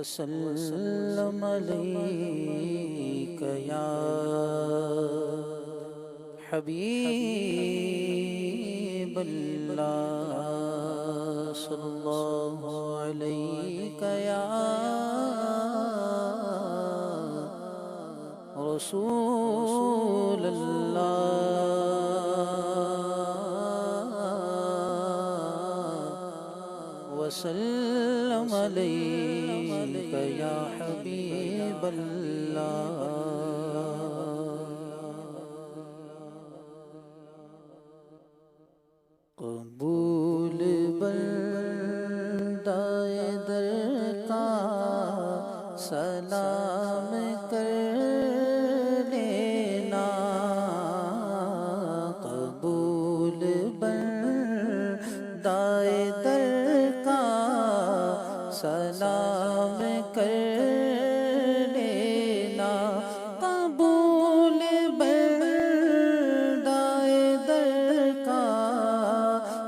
وسلم عليك يا حبيب الله صلى الله عليك يا رسول الله وسلم عليك يا حبيب الله قبول بندائے در کا سلام کر لینا قبول بندائے در کا سلام کر لینا قبول بندائے در کا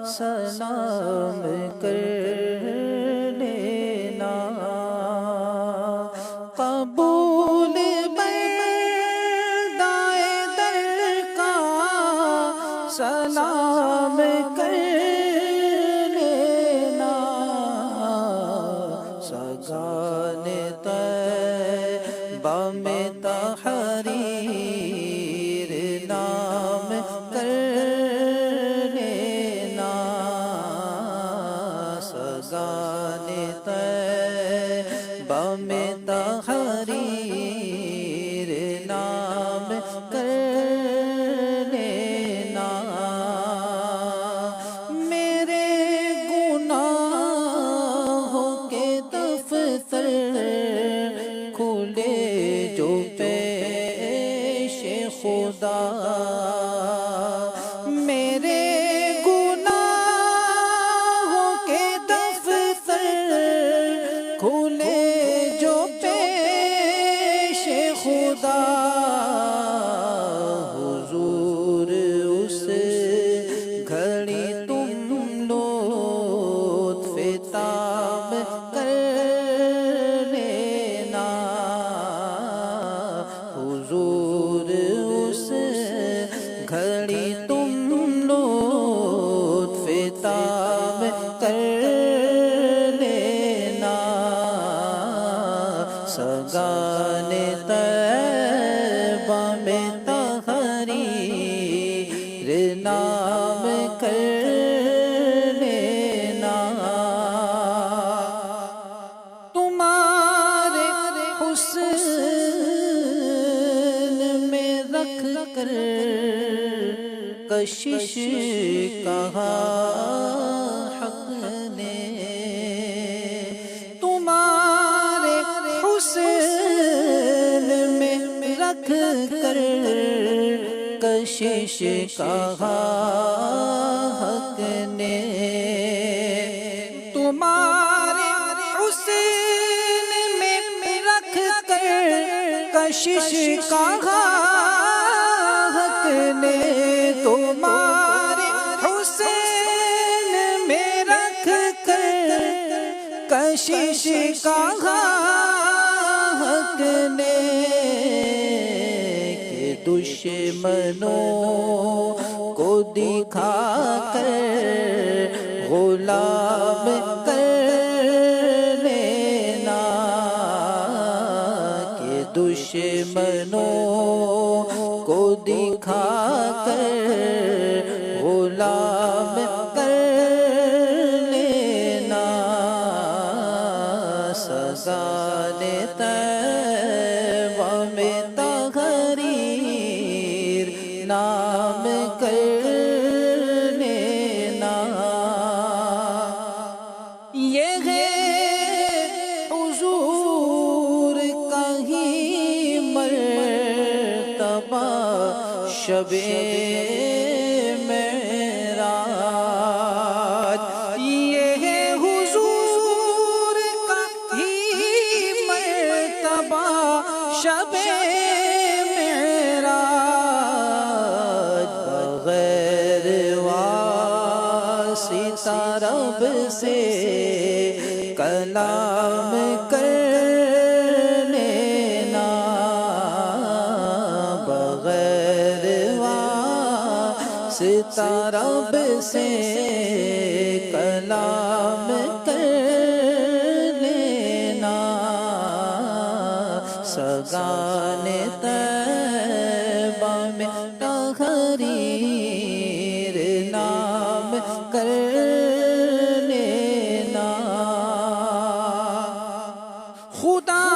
سلام کر لینا قبول بندائے در کا سلام کر لینا سگان طیبہ میں تحریر نام کر لینا سگان طیبہ میں تحریر نام کر لینا میرے گناہوں کے دفتر کھلے جو پیش خدا میرے گناہوں کے دفتر کھلے جو پیش خدا حضور اس گھڑی تم لطف تاب کر لینا حضور اس گھڑی تم لطف تاب کر لینا سگان طیبہ میں تحریر نام کر لینا تمہارے حسن میں رکھ کر کشش کہا حق نے تمہارے حسن میں رکھ کر کشش کہا حق نے تمہارے حسن میں رکھ کر کشش کہا حق نے تمہارے حسن میں رکھ کر کشش کہا حق نے کہ دشمنوں کو دکھا کر غلام کر لینا کہ دشمنوں کو دکھا کر غلام کر لینا سگان طیبہ میں تحریر نام کر لینا یہ ہے حضور کا ہی مرتبہ شب معراج یہ ہے حضور کا ہی مرتبہ شب معراج بغیر واسطہ رب سے کلام کر ستارب سے کلام کر لینا، سگان طیبہ میں تحریر نام کر لینا۔ خدا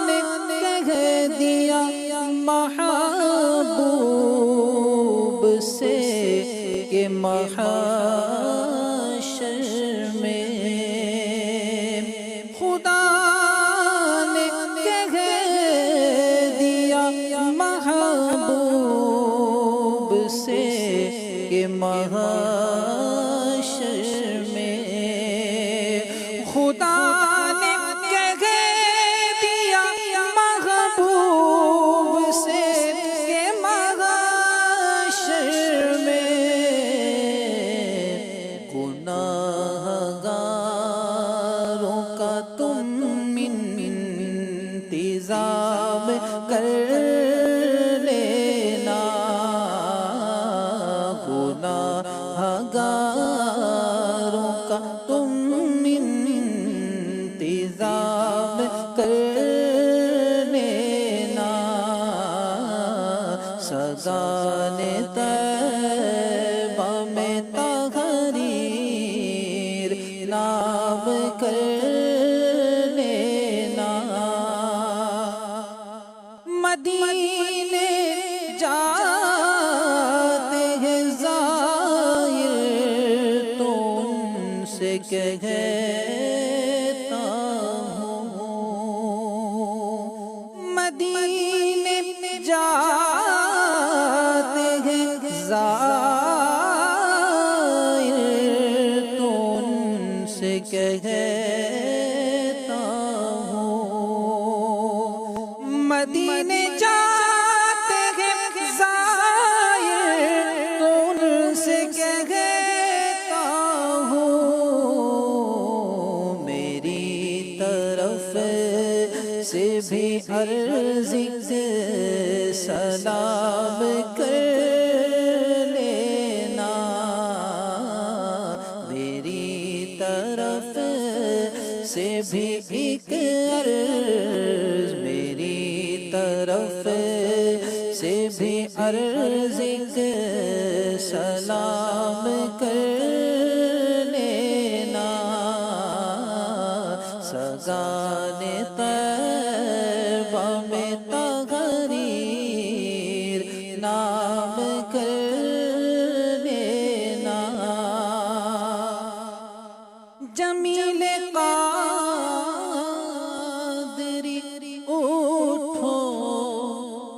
نے کہہ دیا محبوب سے کہ محشر میں، خدا نے کہہ دیا محبوب سے کہ محشر میں، خدا نے کہہ دیا محبوب سے کہ محشر میں، گناہگاروں کا تم انتظام کر لینا، گناہگاروں کا تم انتظام کر لینا، سگان طیبہ میں تحریر نام کر لینا۔ مدینے جاتے ہیں زائر تو ان سے کہتا ہوں، مدینے جاتے ہیں زائر تو ان سے کہتا ہوں، مدینے جاتے ہیں زائر تو ان سے کہتا ہوں، میری طرف سے بھی عرض سلام کر لینا، میری طرف سے بھی ایک عرض، میری طرف سے بھی عرض سلام کر لینا، سگان طیبہ میں تحریر نام کر لینا۔ جمیل قادری اٹھو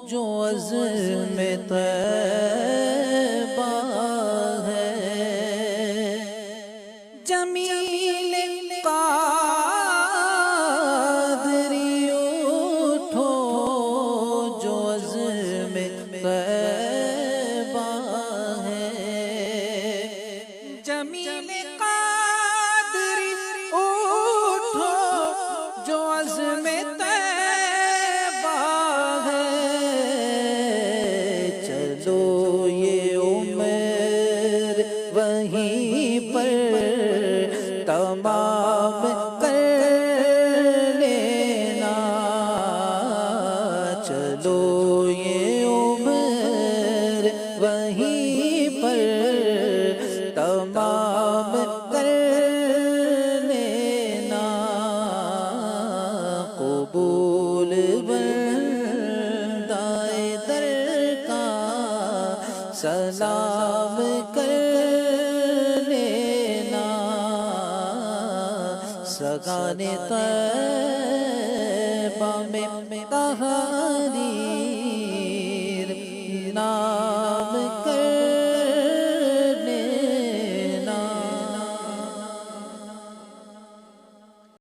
جو عزم طیبہ ہے، جمیل قادری اٹھو جو عزم طیبہ ہے، جمیل قادری اٹھو جو عزم طیبہ ہے، چلو یہ عمر وہیں پر تمام کر لینا، چلو یہ عمر وہیں پر تمام کر لینا، قبول بندائے در کا سلام کر لینا، سگان طیبہ میں تحریر